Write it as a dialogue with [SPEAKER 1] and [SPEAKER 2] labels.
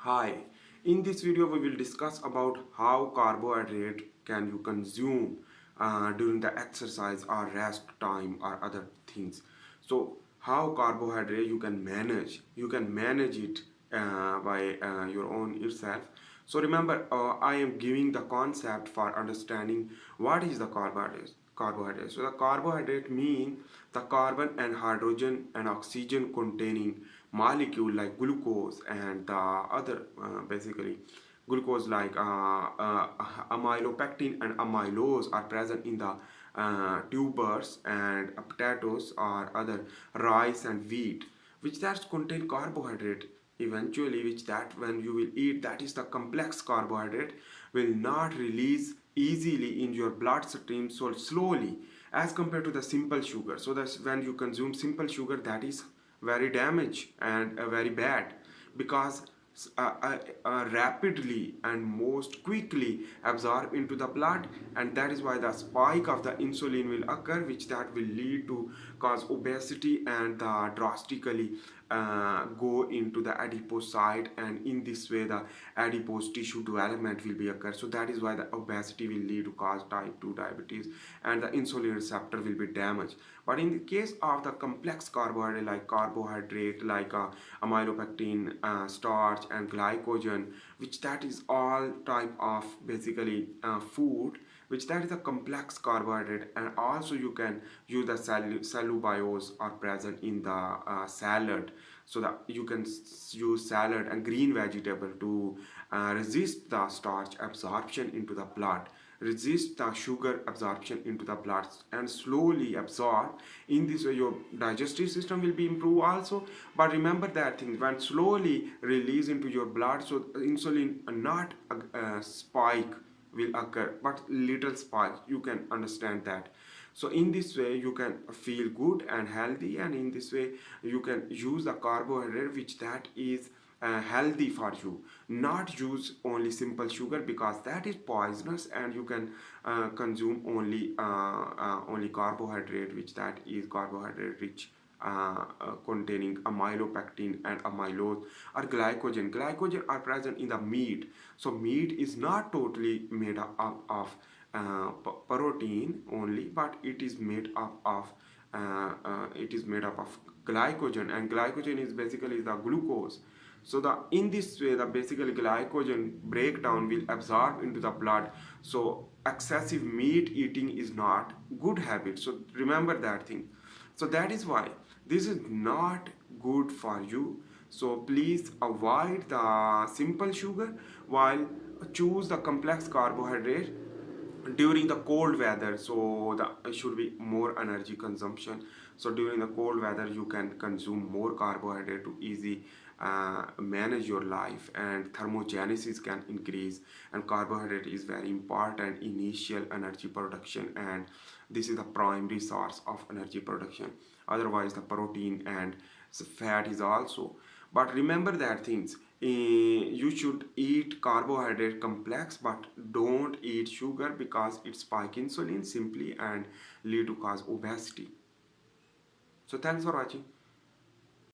[SPEAKER 1] Hi, in this video we will discuss about how carbohydrate can you consume during the exercise or rest time or other things. So how carbohydrate you can manage it by your own yourself. So remember, I am giving the concept for understanding what is the carbohydrate. So the carbohydrate mean the carbon and hydrogen and oxygen containing molecule like glucose and the other basically glucose like amylopectin and amylose are present in the tubers and potatoes or other rice and wheat which that contain carbohydrate eventually, which that when you will eat, that is the complex carbohydrate will not release easily in your bloodstream so slowly as compared to the simple sugar. So that's when you consume simple sugar, that is very damage and very bad because rapidly and most quickly absorb into the blood, and that is why the spike of the insulin will occur, which that will lead to cause obesity and drastically go into the adipose side, and in this way the adipose tissue development will be occur. So that is why the obesity will lead to cause type 2 diabetes and the insulin receptor will be damaged. But in the case of the complex carbohydrate like amylopectin, starch and glycogen, which that is all type of basically food, which that is a complex carbohydrate, and also you can use the cellulose are present in the salad, so that you can use salad and green vegetable to resist the starch absorption into the blood, resist the sugar absorption into the blood and slowly absorb. In this way your digestive system will be improved also. But remember that thing when slowly release into your blood, so insulin not spike will occur but little spike, you can understand that. So in this way you can feel good and healthy, and in this way you can use the carbohydrate which that is healthy for you, not use only simple sugar because that is poisonous, and you can consume only carbohydrate which that is carbohydrate rich containing amylopectin and amylose or glycogen. Glycogen are present in the meat. So meat is not totally made up of protein only, but it is made up of glycogen, and glycogen is basically the glucose. So the in this way the basically glycogen breakdown will absorb into the blood. So excessive meat eating is not good habit, so remember that thing. So that is why this is not good for you. So please avoid the simple sugar while choose the complex carbohydrate during the cold weather. So the it should be more energy consumption. So during the cold weather you can consume more carbohydrate to easy manage your life, and thermogenesis can increase, and carbohydrate is very important initial energy production, and this is the primary source of energy production. Otherwise the protein and fat is also. But remember that things, you should eat carbohydrate complex but don't eat sugar because it spike insulin simply and lead to cause obesity. So thanks for watching.